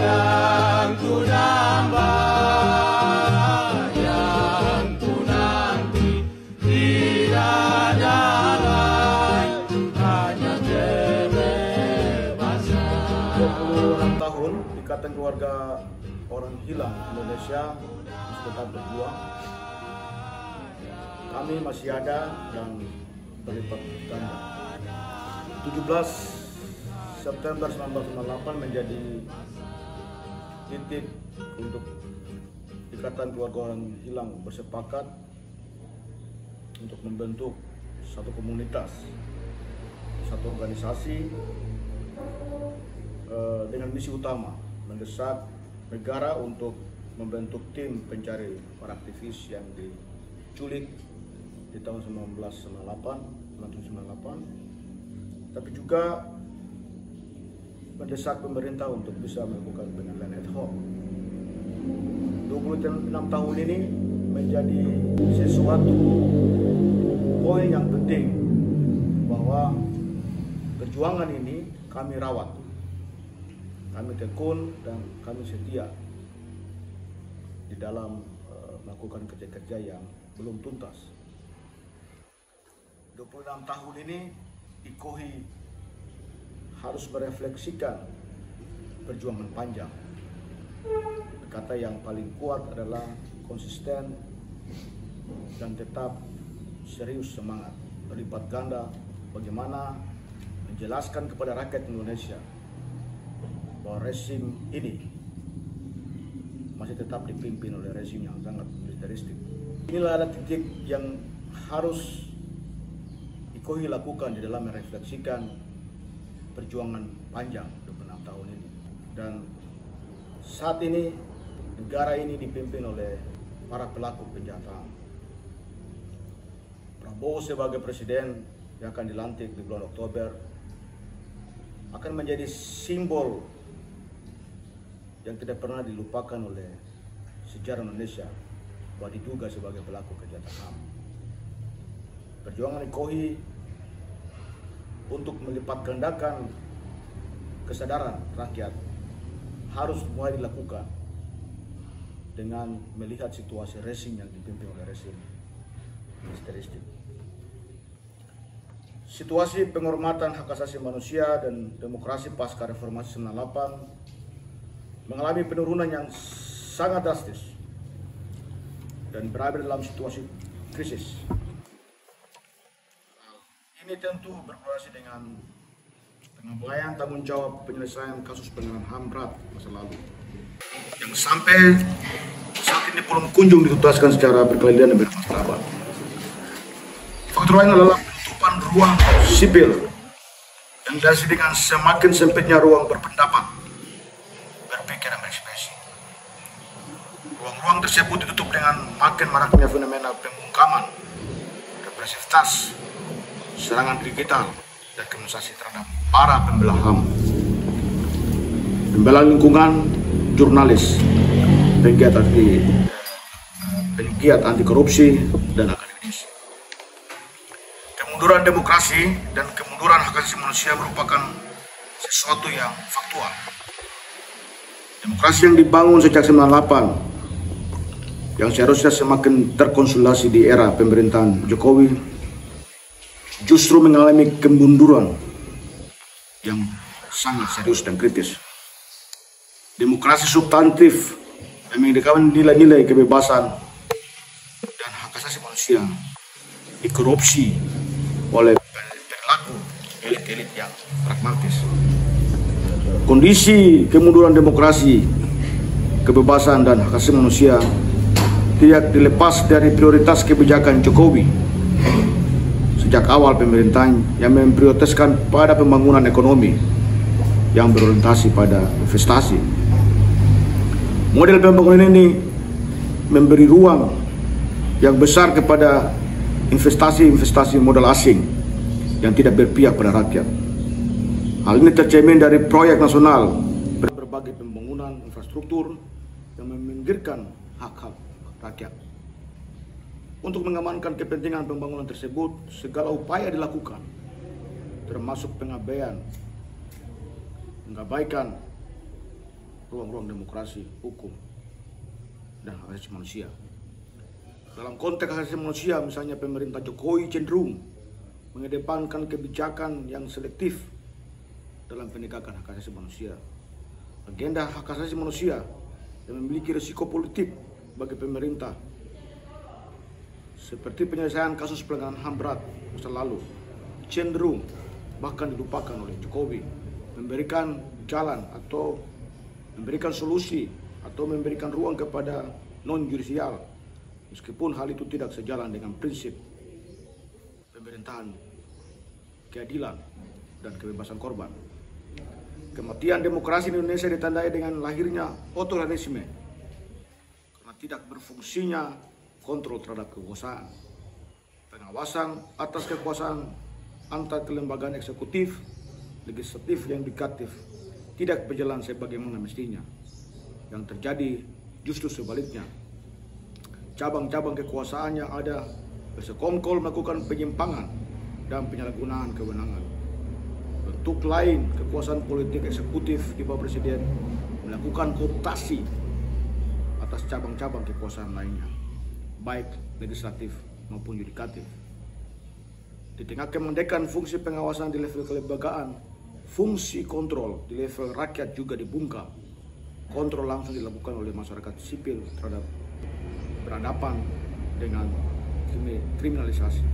yang ku nambah, yang ku nanti, tidak ada lain, hanya kebebasan. 26 tahun Ikatan Keluarga Orang Hilang Indonesia masih tetap berjuang. Kami masih ada dan berlipat ganda. 17 September 1998 menjadi titik untuk Ikatan Keluarga Orang Hilang bersepakat untuk membentuk satu komunitas, satu organisasi dengan misi utama mendesak negara untuk membentuk tim pencari para aktivis yang diculik di tahun 1998, tapi juga mendesak pemerintah untuk bisa melakukan penilaian ad hoc. 26 tahun ini menjadi sesuatu poin yang penting bahwa perjuangan ini kami rawat, kami tekun dan kami setia di dalam melakukan kerja-kerja yang belum tuntas. 26 tahun ini IKOHI harus merefleksikan perjuangan panjang. Kata yang paling kuat adalah konsisten dan tetap serius semangat, berlipat ganda bagaimana menjelaskan kepada rakyat Indonesia bahwa rezim ini masih tetap dipimpin oleh rezim yang sangat militeristik. Inilah ada titik yang harus IKOHI lakukan di dalam merefleksikan perjuangan panjang 26 tahun ini. Dan saat ini negara ini dipimpin oleh para pelaku penjahat. Prabowo sebagai presiden yang akan dilantik di bulan Oktober akan menjadi simbol yang tidak pernah dilupakan oleh sejarah Indonesia bahwa diduga sebagai pelaku kejahatan HAM. Perjuangan IKOHI untuk melipat gandakan kesadaran rakyat harus mulai dilakukan dengan melihat situasi rezim yang dipimpin oleh rezim militeristik. Situasi penghormatan hak asasi manusia dan demokrasi pasca reformasi 98 mengalami penurunan yang sangat drastis dan berada dalam situasi krisis. Ini tentu berkorelasi dengan pengabaian tanggung jawab penyelesaian kasus pelanggaran HAM berat masa lalu yang sampai saat ini belum kunjung dituntaskan secara berkelanjutan dan bermartabat. Faktor lain adalah penutupan ruang sipil yang diisi dengan semakin sempitnya ruang berpendapat, berpikir dan berekspresi. Ruang-ruang tersebut ditutup dengan makin maraknya fenomena pembungkaman, represivitas, serangan digital, dan kriminalisasi terhadap para pembela HAM, pembela lingkungan, jurnalis, penggiat anti korupsi, dan akademis. Kemunduran demokrasi dan kemunduran hak asasi manusia merupakan sesuatu yang faktual. Demokrasi yang dibangun sejak 98 yang seharusnya semakin terkonsolidasi di era pemerintahan Jokowi justru mengalami kemunduran yang sangat serius dan kritis. Demokrasi substantif yang mengindikasikan nilai-nilai kebebasan dan hak asasi manusia dikorupsi oleh perilaku elit-elit yang pragmatis. Kondisi kemunduran demokrasi, kebebasan dan hak asasi manusia tidak dilepas dari prioritas kebijakan Jokowi sejak awal pemerintahan yang memprioritaskan pada pembangunan ekonomi yang berorientasi pada investasi. Model pembangunan ini memberi ruang yang besar kepada investasi modal asing yang tidak berpihak pada rakyat. Hal ini tercermin dari proyek nasional berbagai pembangunan infrastruktur yang meminggirkan hak-hak rakyat. Untuk mengamankan kepentingan pembangunan tersebut, segala upaya dilakukan, termasuk pengabaikan ruang-ruang demokrasi, hukum, dan hak asasi manusia. Dalam konteks hak asasi manusia, misalnya pemerintah Jokowi cenderung mengedepankan kebijakan yang selektif dalam penegakan hak asasi manusia. Agenda hak asasi manusia yang memiliki risiko politik bagi pemerintah, seperti penyelesaian kasus pelanggaran HAM berat masa lalu, cenderung bahkan dilupakan oleh Jokowi, memberikan jalan atau memberikan solusi atau memberikan ruang kepada non-judisial, meskipun hal itu tidak sejalan dengan prinsip pemerintahan keadilan dan kebebasan korban. Kematian demokrasi di Indonesia ditandai dengan lahirnya otoritarisme karena tidak berfungsinya kontrol terhadap kekuasaan. Pengawasan atas kekuasaan antar kelembagaan eksekutif, legislatif, dan yudikatif tidak berjalan sebagaimana mestinya. Yang terjadi justru sebaliknya. Cabang-cabang kekuasaan yang ada bersekongkol melakukan penyimpangan dan penyalahgunaan kewenangan. Bentuk lain kekuasaan politik eksekutif di bawah presiden melakukan kooptasi atas cabang-cabang kekuasaan lainnya, baik legislatif maupun yudikatif. Di tengah kemendekan fungsi pengawasan di level kelembagaan, fungsi kontrol di level rakyat juga dibungkam. Kontrol langsung dilakukan oleh masyarakat sipil terhadap berhadapan dengan kriminalisasi.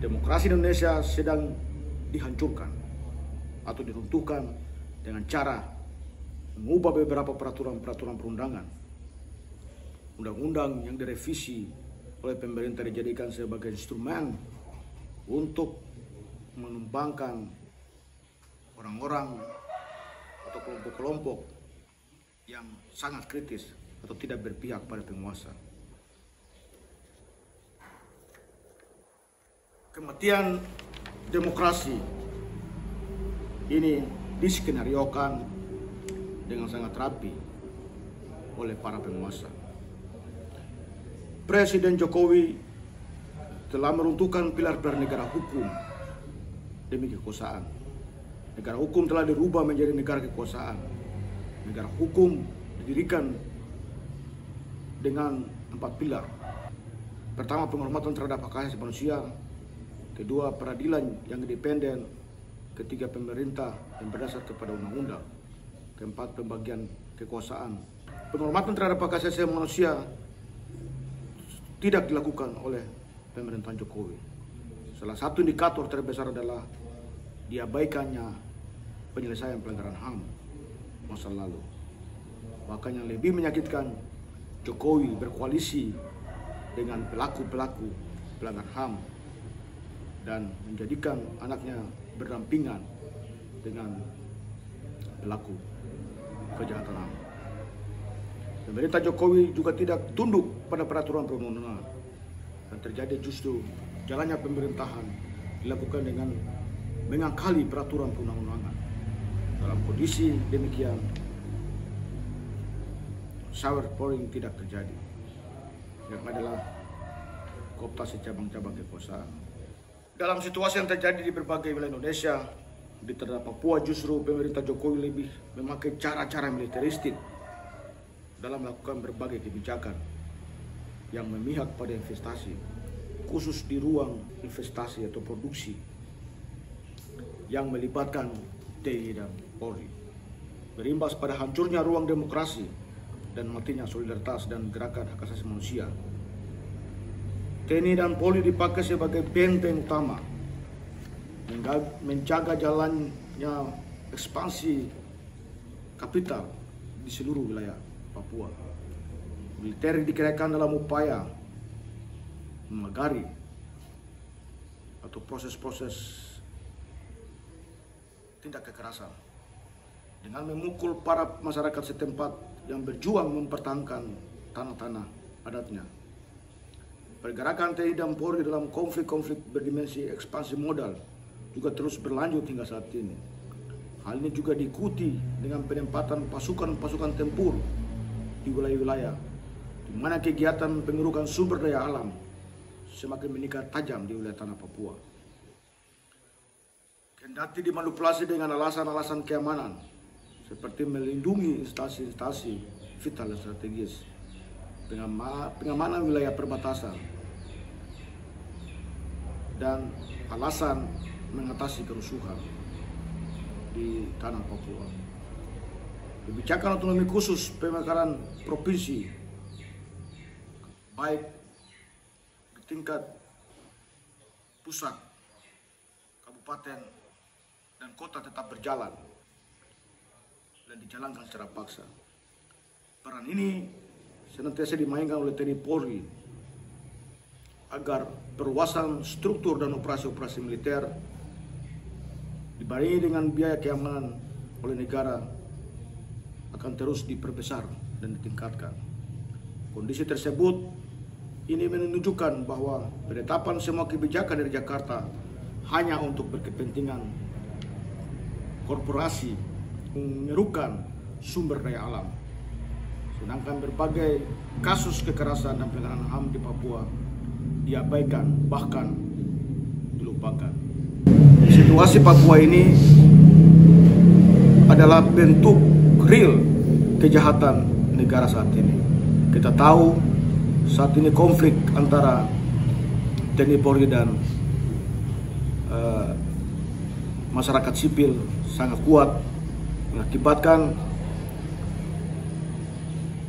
Demokrasi Indonesia sedang dihancurkan atau diruntuhkan dengan cara mengubah beberapa peraturan-peraturan perundangan. Undang-undang yang direvisi oleh pemerintah dijadikan sebagai instrumen untuk menumbangkan orang-orang atau kelompok-kelompok yang sangat kritis atau tidak berpihak pada penguasa. Kematian demokrasi ini diskenariokan dengan sangat rapi oleh para penguasa. Presiden Jokowi telah meruntuhkan pilar-pilar negara hukum demi kekuasaan. Negara hukum telah dirubah menjadi negara kekuasaan. Negara hukum didirikan dengan 4 pilar. Pertama, penghormatan terhadap hak asasi manusia. Kedua, peradilan yang independen. Ketiga, pemerintah yang berdasar kepada undang-undang. Keempat, pembagian kekuasaan. Penghormatan terhadap hak asasi manusia tidak dilakukan oleh pemerintahan Jokowi. Salah satu indikator terbesar adalah diabaikannya penyelesaian pelanggaran HAM masa lalu. Bahkan yang lebih menyakitkan, Jokowi berkoalisi dengan pelaku-pelaku pelanggaran HAM dan menjadikan anaknya berdampingan dengan pelaku kejahatan HAM. Pemerintah Jokowi juga tidak tunduk pada peraturan perundang-undangan. Dan terjadi justru jalannya pemerintahan dilakukan dengan mengakali peraturan perundang-undangan. Dalam kondisi demikian, shower pouring tidak terjadi. Yang adalah kooptasi cabang-cabang kekuasaan. Dalam situasi yang terjadi di berbagai wilayah Indonesia, di terhadap Papua justru pemerintah Jokowi lebih memakai cara-cara militeristik dalam melakukan berbagai kebijakan yang memihak pada investasi, khusus di ruang investasi atau produksi yang melibatkan TNI dan Polri, berimbas pada hancurnya ruang demokrasi dan matinya solidaritas dan gerakan hak asasi manusia. TNI dan Polri dipakai sebagai benteng utama menjaga jalannya ekspansi kapital di seluruh wilayah Papua. Militer dikerahkan dalam upaya memagari atau proses-proses tindak kekerasan dengan memukul para masyarakat setempat yang berjuang mempertahankan tanah-tanah adatnya. Pergerakan TNI dan Polri dalam konflik-konflik berdimensi ekspansi modal juga terus berlanjut hingga saat ini. Hal ini juga diikuti dengan penempatan pasukan-pasukan tempur di wilayah-wilayah di mana kegiatan pengerukan sumber daya alam semakin meningkat tajam di wilayah tanah Papua. Kendati dimanipulasi dengan alasan-alasan keamanan seperti melindungi instansi-instansi vital dan strategis, pengamanan wilayah perbatasan, dan alasan mengatasi kerusuhan di tanah Papua. Kebijakan otonomi khusus pemekaran provinsi, baik di tingkat pusat, kabupaten, dan kota tetap berjalan dan dijalankan secara paksa. Peran ini senantiasa dimainkan oleh TNI Polri agar perluasan struktur dan operasi-operasi militer dibarengi dengan biaya keamanan oleh negara akan terus diperbesar dan ditingkatkan. Kondisi tersebut ini menunjukkan bahwa penetapan semua kebijakan dari Jakarta hanya untuk berkepentingan korporasi mengerukkan sumber daya alam, sedangkan berbagai kasus kekerasan dan pelanggaran HAM di Papua diabaikan, bahkan dilupakan. Situasi Papua ini adalah bentuk real kejahatan negara saat ini. Kita tahu saat ini konflik antara TNI Polri dan masyarakat sipil sangat kuat, mengakibatkan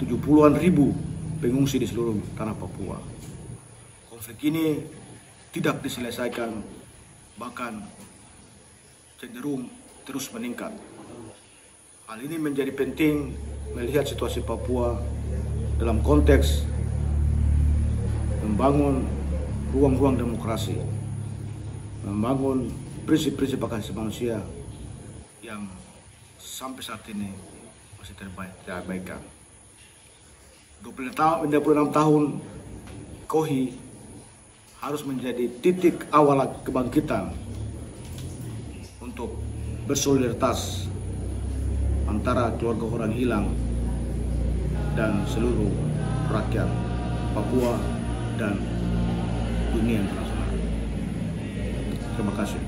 70-an ribu pengungsi di seluruh tanah Papua. Konflik ini tidak diselesaikan, bahkan cenderung terus meningkat. Hal ini menjadi penting melihat situasi Papua dalam konteks membangun ruang-ruang demokrasi, membangun prinsip-prinsip hak asasi manusia yang sampai saat ini masih terabaikan. 26 tahun KOHI harus menjadi titik awal kebangkitan untuk bersolidaritas antara keluarga orang hilang dan seluruh rakyat Papua dan dunia internasional. Terima kasih.